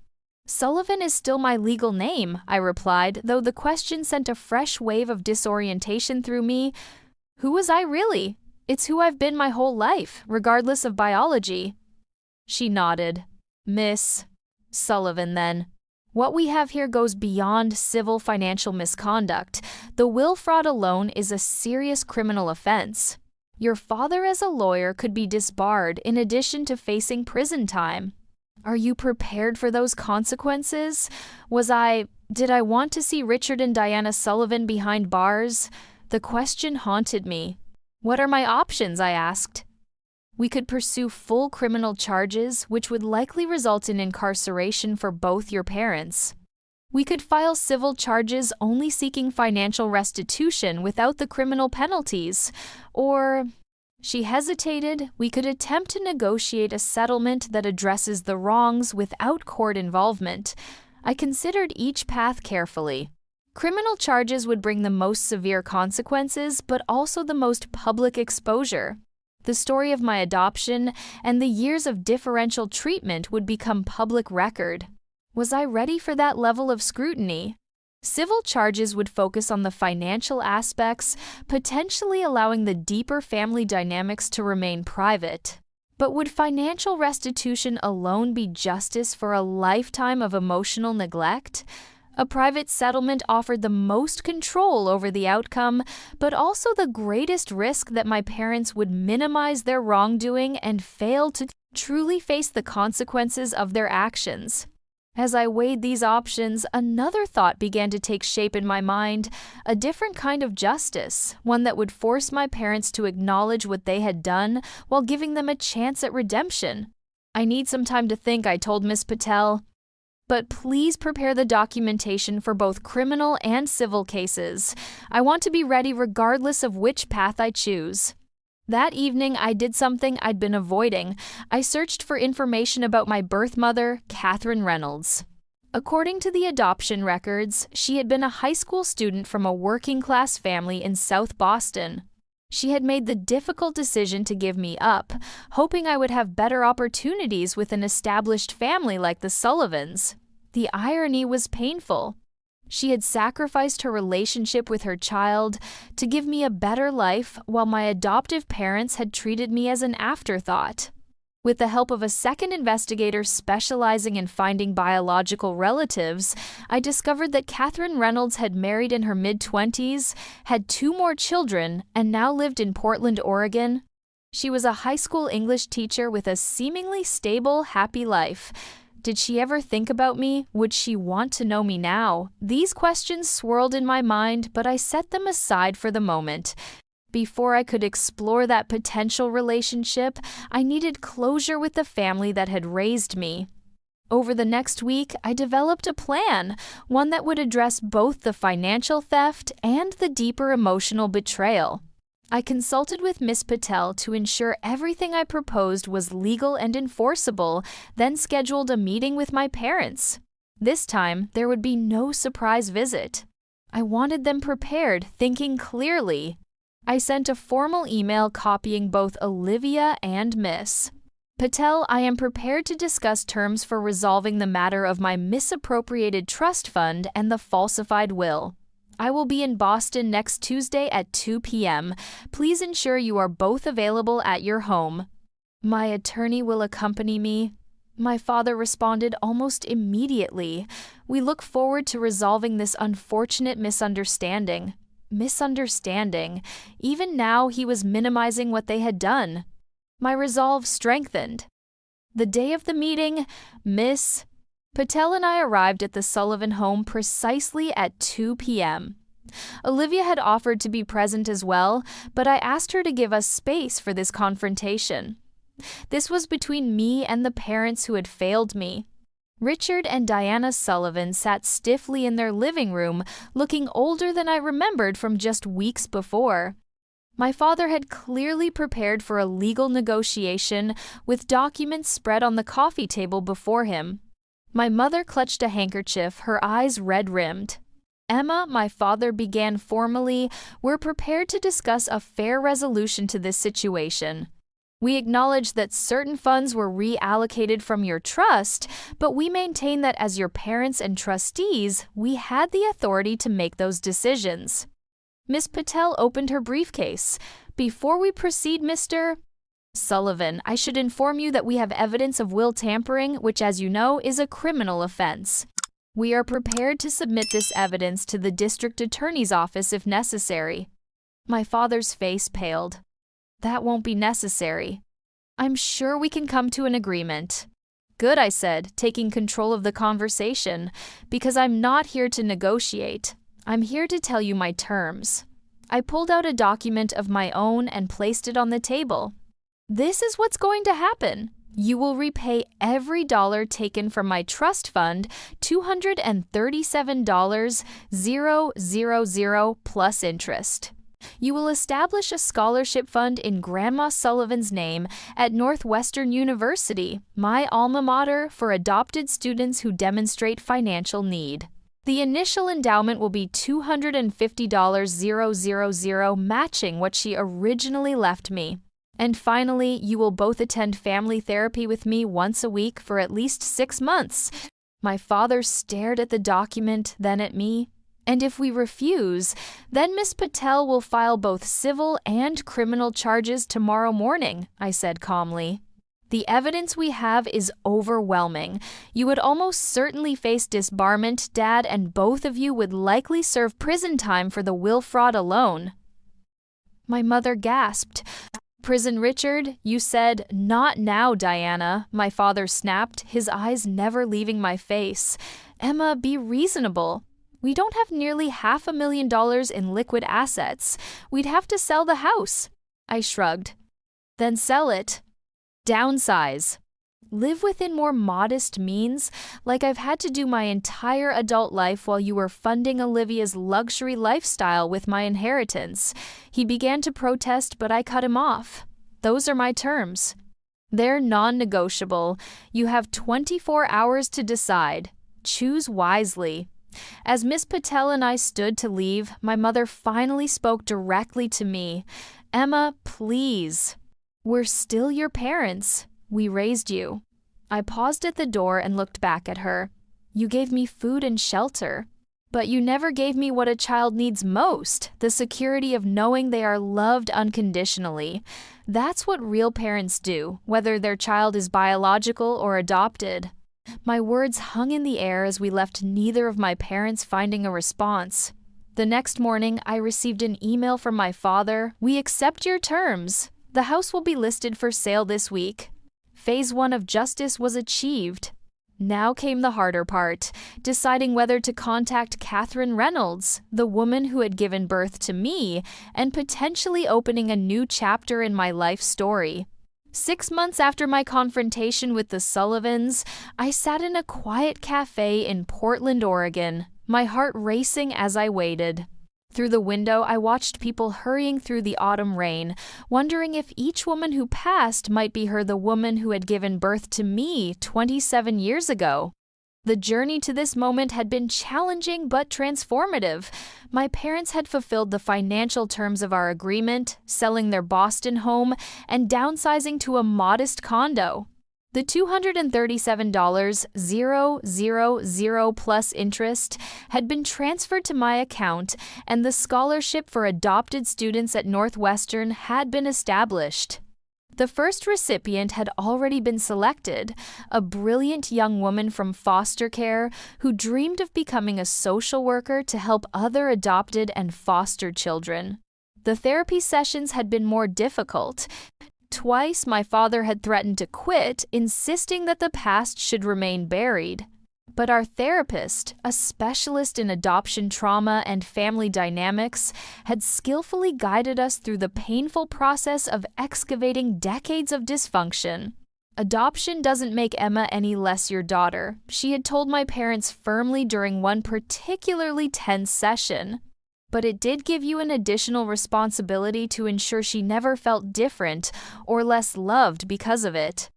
Sullivan is still my legal name, I replied, though the question sent a fresh wave of disorientation through me. Who was I really? It's who I've been my whole life, regardless of biology. She nodded. Miss Sullivan, then. What we have here goes beyond civil financial misconduct. The will fraud alone is a serious criminal offense. Your father as a lawyer could be disbarred in addition to facing prison time. Are you prepared for those consequences? Did I want to see Richard and Diana Sullivan behind bars? The question haunted me. What are my options? I asked. We could pursue full criminal charges, which would likely result in incarceration for both your parents. We could file civil charges only seeking financial restitution without the criminal penalties. Or, she hesitated, we could attempt to negotiate a settlement that addresses the wrongs without court involvement. I considered each path carefully. Criminal charges would bring the most severe consequences, but also the most public exposure. The story of my adoption and the years of differential treatment would become public record. Was I ready for that level of scrutiny? Civil charges would focus on the financial aspects, potentially allowing the deeper family dynamics to remain private. But would financial restitution alone be justice for a lifetime of emotional neglect? A private settlement offered the most control over the outcome, but also the greatest risk that my parents would minimize their wrongdoing and fail to truly face the consequences of their actions. As I weighed these options, another thought began to take shape in my mind, a different kind of justice, one that would force my parents to acknowledge what they had done while giving them a chance at redemption. I need some time to think, I told Miss Patel. But please prepare the documentation for both criminal and civil cases. I want to be ready regardless of which path I choose. That evening, I did something I'd been avoiding. I searched for information about my birth mother, Catherine Reynolds. According to the adoption records, she had been a high school student from a working-class family in South Boston. She had made the difficult decision to give me up, hoping I would have better opportunities with an established family like the Sullivans. The irony was painful. She had sacrificed her relationship with her child to give me a better life, while my adoptive parents had treated me as an afterthought. With the help of a second investigator specializing in finding biological relatives, I discovered that Catherine Reynolds had married in her mid-20s, had 2 more children, and now lived in Portland, Oregon. She was a high school English teacher with a seemingly stable, happy life. Did she ever think about me? Would she want to know me now? These questions swirled in my mind, but I set them aside for the moment. Before I could explore that potential relationship, I needed closure with the family that had raised me. Over the next week, I developed a plan, one that would address both the financial theft and the deeper emotional betrayal. I consulted with Miss Patel to ensure everything I proposed was legal and enforceable, then scheduled a meeting with my parents. This time, there would be no surprise visit. I wanted them prepared, thinking clearly. I sent a formal email copying both Olivia and Miss Patel. I am prepared to discuss terms for resolving the matter of my misappropriated trust fund and the falsified will. I will be in Boston next Tuesday at 2 p.m. Please ensure you are both available at your home. My attorney will accompany me. My father responded almost immediately. We look forward to resolving this unfortunate misunderstanding. Even now, he was minimizing what they had done. My resolve strengthened. The day of the meeting, Miss Patel and I arrived at the Sullivan home precisely at 2 p.m. Olivia had offered to be present as well, but I asked her to give us space for this confrontation. This was between me and the parents who had failed me. Richard and Diana Sullivan sat stiffly in their living room, looking older than I remembered from just weeks before. My father had clearly prepared for a legal negotiation, with documents spread on the coffee table before him. My mother clutched a handkerchief, her eyes red-rimmed. Emma, my father began formally, we're prepared to discuss a fair resolution to this situation. We acknowledge that certain funds were reallocated from your trust, but we maintain that as your parents and trustees, we had the authority to make those decisions. Miss Patel opened her briefcase. Before we proceed, Mr. Sullivan, I should inform you that we have evidence of will tampering, which, as you know, is a criminal offense. We are prepared to submit this evidence to the district attorney's office if necessary. My father's face paled. That won't be necessary. I'm sure we can come to an agreement. Good, I said, taking control of the conversation, because I'm not here to negotiate. I'm here to tell you my terms. I pulled out a document of my own and placed it on the table. This is what's going to happen. You will repay every dollar taken from my trust fund, $237,000 plus interest. You will establish a scholarship fund in Grandma Sullivan's name at Northwestern University, my alma mater, for adopted students who demonstrate financial need. The initial endowment will be $250,000, matching what she originally left me. And finally, you will both attend family therapy with me once a week for at least 6 months. My father stared at the document, then at me. And if we refuse, then Miss Patel will file both civil and criminal charges tomorrow morning, I said calmly. The evidence we have is overwhelming. You would almost certainly face disbarment, Dad, and both of you would likely serve prison time for the will fraud alone. My mother gasped. Prison, Richard? You said, not now, Diana, my father snapped, his eyes never leaving my face. Emma, be reasonable. We don't have nearly $500,000 in liquid assets. We'd have to sell the house. I shrugged. Then sell it. Downsize. Live within more modest means, like I've had to do my entire adult life while you were funding Olivia's luxury lifestyle with my inheritance. He began to protest, but I cut him off. Those are my terms. They're non-negotiable. You have 24 hours to decide. Choose wisely. As Miss Patel and I stood to leave, my mother finally spoke directly to me. Emma, please. We're still your parents. We raised you. I paused at the door and looked back at her. You gave me food and shelter. But you never gave me what a child needs most, the security of knowing they are loved unconditionally. That's what real parents do, whether their child is biological or adopted. My words hung in the air as we left neither of my parents finding a response. The next morning, I received an email from my father. We accept your terms. The house will be listed for sale this week. Phase 1 of justice was achieved. Now came the harder part, deciding whether to contact Catherine Reynolds, the woman who had given birth to me, and potentially opening a new chapter in my life story. 6 months after my confrontation with the Sullivans, I sat in a quiet cafe in Portland, Oregon, my heart racing as I waited. Through the window, I watched people hurrying through the autumn rain, wondering if each woman who passed might be the woman who had given birth to me 27 years ago. The journey to this moment had been challenging but transformative. My parents had fulfilled the financial terms of our agreement, selling their Boston home and downsizing to a modest condo. The $237,000 plus interest had been transferred to my account, and the scholarship for adopted students at Northwestern had been established. The first recipient had already been selected, a brilliant young woman from foster care who dreamed of becoming a social worker to help other adopted and foster children. The therapy sessions had been more difficult. Twice my father had threatened to quit, insisting that the past should remain buried. But our therapist, a specialist in adoption trauma and family dynamics, had skillfully guided us through the painful process of excavating decades of dysfunction. Adoption doesn't make Emma any less your daughter, she had told my parents firmly during one particularly tense session. But it did give you an additional responsibility to ensure she never felt different or less loved because of it.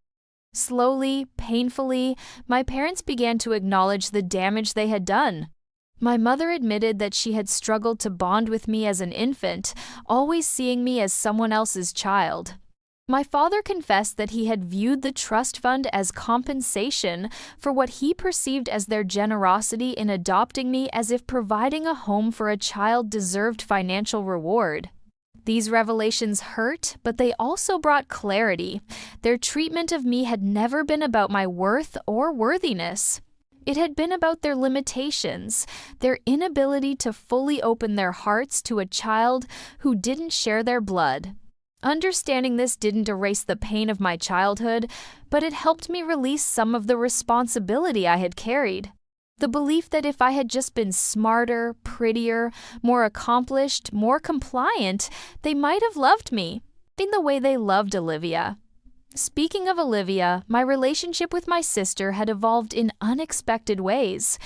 Slowly, painfully, my parents began to acknowledge the damage they had done. My mother admitted that she had struggled to bond with me as an infant, always seeing me as someone else's child. My father confessed that he had viewed the trust fund as compensation for what he perceived as their generosity in adopting me, as if providing a home for a child deserved financial reward. These revelations hurt, but they also brought clarity. Their treatment of me had never been about my worth or worthiness. It had been about their limitations, their inability to fully open their hearts to a child who didn't share their blood. Understanding this didn't erase the pain of my childhood, but it helped me release some of the responsibility I had carried. The belief that if I had just been smarter, prettier, more accomplished, more compliant, they might have loved me in the way they loved Olivia. Speaking of Olivia, my relationship with my sister had evolved in unexpected ways.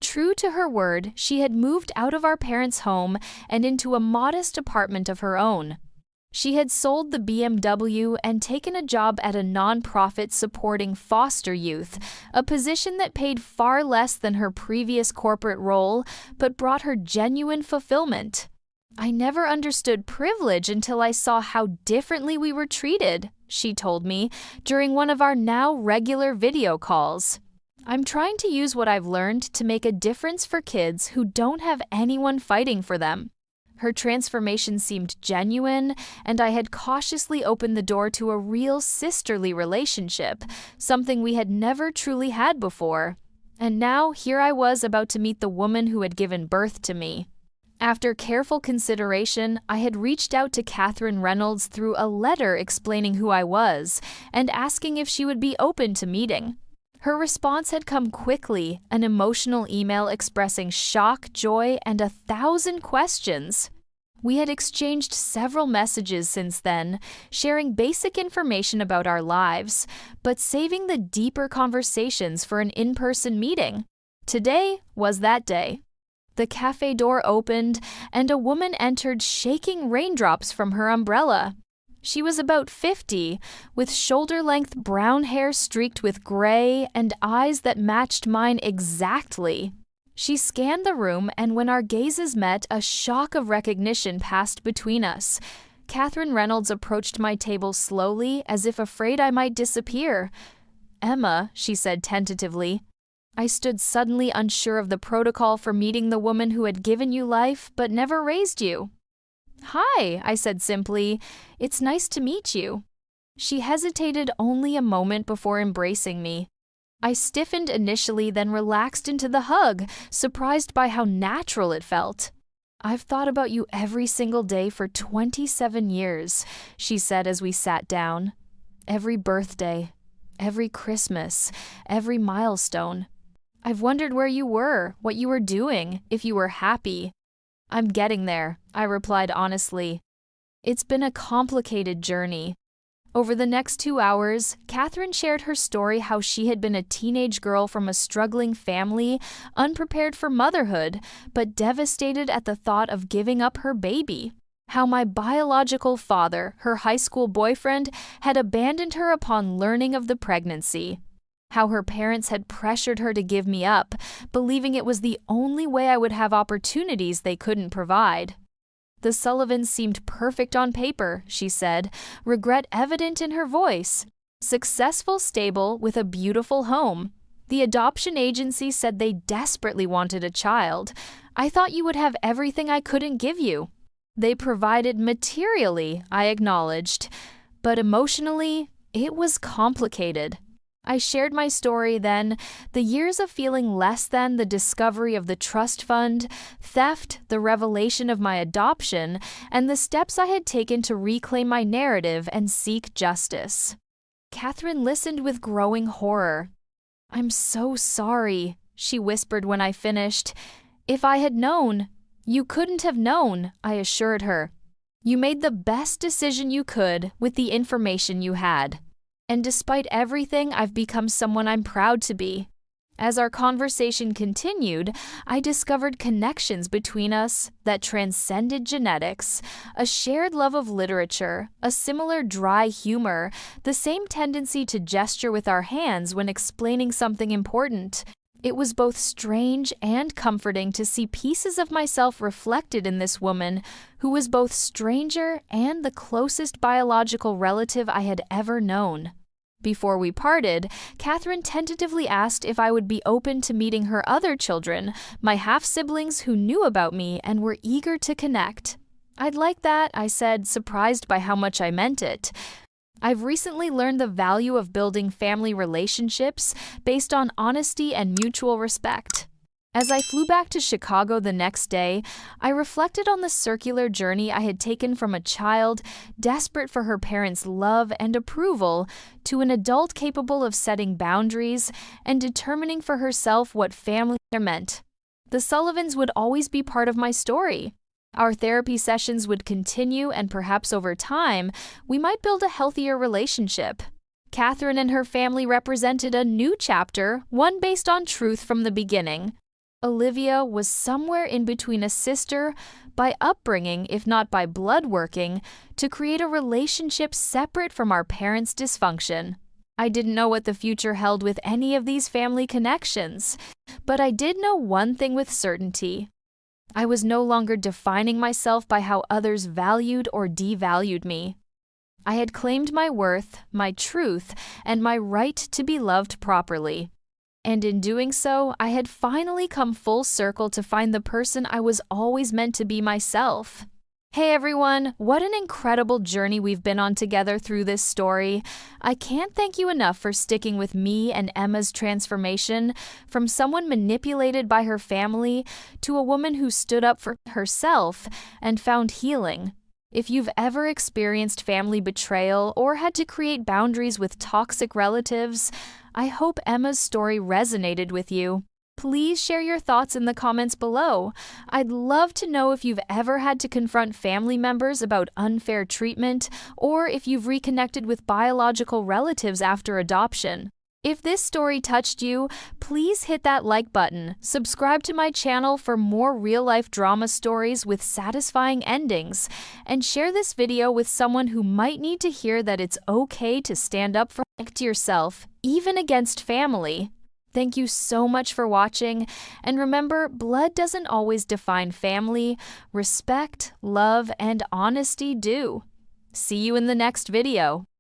True to her word, she had moved out of our parents' home and into a modest apartment of her own. She had sold the BMW and taken a job at a nonprofit supporting foster youth, a position that paid far less than her previous corporate role, but brought her genuine fulfillment. I never understood privilege until I saw how differently we were treated, she told me, during one of our now regular video calls. I'm trying to use what I've learned to make a difference for kids who don't have anyone fighting for them. Her transformation seemed genuine, and I had cautiously opened the door to a real sisterly relationship, something we had never truly had before. And now, here I was about to meet the woman who had given birth to me. After careful consideration, I had reached out to Catherine Reynolds through a letter explaining who I was and asking if she would be open to meeting. Her response had come quickly, an emotional email expressing shock, joy, and 1,000 questions. We had exchanged several messages since then, sharing basic information about our lives, but saving the deeper conversations for an in-person meeting. Today was that day. The cafe door opened, and a woman entered shaking raindrops from her umbrella. She was about 50, with shoulder-length brown hair streaked with gray and eyes that matched mine exactly. She scanned the room, and when our gazes met, a shock of recognition passed between us. Catherine Reynolds approached my table slowly, as if afraid I might disappear. "Emma," she said tentatively. I stood suddenly unsure of the protocol for meeting the woman who had given you life but never raised you. "Hi," I said simply. "It's nice to meet you." She hesitated only a moment before embracing me. I stiffened initially, then relaxed into the hug, surprised by how natural it felt. "I've thought about you every single day for 27 years, she said as we sat down. "Every birthday, every Christmas, every milestone. I've wondered where you were, what you were doing, if you were happy." "I'm getting there," I replied honestly. "It's been a complicated journey." Over the next 2 hours, Catherine shared her story, how she had been a teenage girl from a struggling family, unprepared for motherhood, but devastated at the thought of giving up her baby. How my biological father, her high school boyfriend, had abandoned her upon learning of the pregnancy. How her parents had pressured her to give me up, believing it was the only way I would have opportunities they couldn't provide. "The Sullivans seemed perfect on paper," she said, regret evident in her voice. "Successful, stable, with a beautiful home. The adoption agency said they desperately wanted a child. I thought you would have everything I couldn't give you." "They provided materially," I acknowledged, "but emotionally, it was complicated." I shared my story then, the years of feeling less than, the discovery of the trust fund, theft, the revelation of my adoption, and the steps I had taken to reclaim my narrative and seek justice. Catherine listened with growing horror. "I'm so sorry," she whispered when I finished. "If I had known—" "You couldn't have known," I assured her. "You made the best decision you could with the information you had. And despite everything, I've become someone I'm proud to be." As our conversation continued, I discovered connections between us that transcended genetics, a shared love of literature, a similar dry humor, the same tendency to gesture with our hands when explaining something important. It was both strange and comforting to see pieces of myself reflected in this woman who was both stranger and the closest biological relative I had ever known. Before we parted, Catherine tentatively asked if I would be open to meeting her other children, my half-siblings who knew about me and were eager to connect. "I'd like that," I said, surprised by how much I meant it. I've recently learned the value of building family relationships based on honesty and mutual respect. As I flew back to Chicago the next day, I reflected on the circular journey I had taken from a child desperate for her parents' love and approval to an adult capable of setting boundaries and determining for herself what family meant. The Sullivans would always be part of my story. Our therapy sessions would continue, and perhaps over time, we might build a healthier relationship. Catherine and her family represented a new chapter, one based on truth from the beginning. Olivia was somewhere in between a sister, by upbringing if not by blood working, to create a relationship separate from our parents' dysfunction. I didn't know what the future held with any of these family connections, but I did know one thing with certainty. I was no longer defining myself by how others valued or devalued me. I had claimed my worth, my truth, and my right to be loved properly. And in doing so, I had finally come full circle to find the person I was always meant to be myself. Hey everyone, what an incredible journey we've been on together through this story. I can't thank you enough for sticking with me and Emma's transformation from someone manipulated by her family to a woman who stood up for herself and found healing. If you've ever experienced family betrayal or had to create boundaries with toxic relatives, I hope Emma's story resonated with you. Please share your thoughts in the comments below. I'd love to know if you've ever had to confront family members about unfair treatment, or if you've reconnected with biological relatives after adoption. If this story touched you, please hit that like button, subscribe to my channel for more real-life drama stories with satisfying endings, and share this video with someone who might need to hear that it's okay to stand up for yourself, even against family. Thank you so much for watching, and remember, blood doesn't always define family. Respect, love, and honesty do. See you in the next video.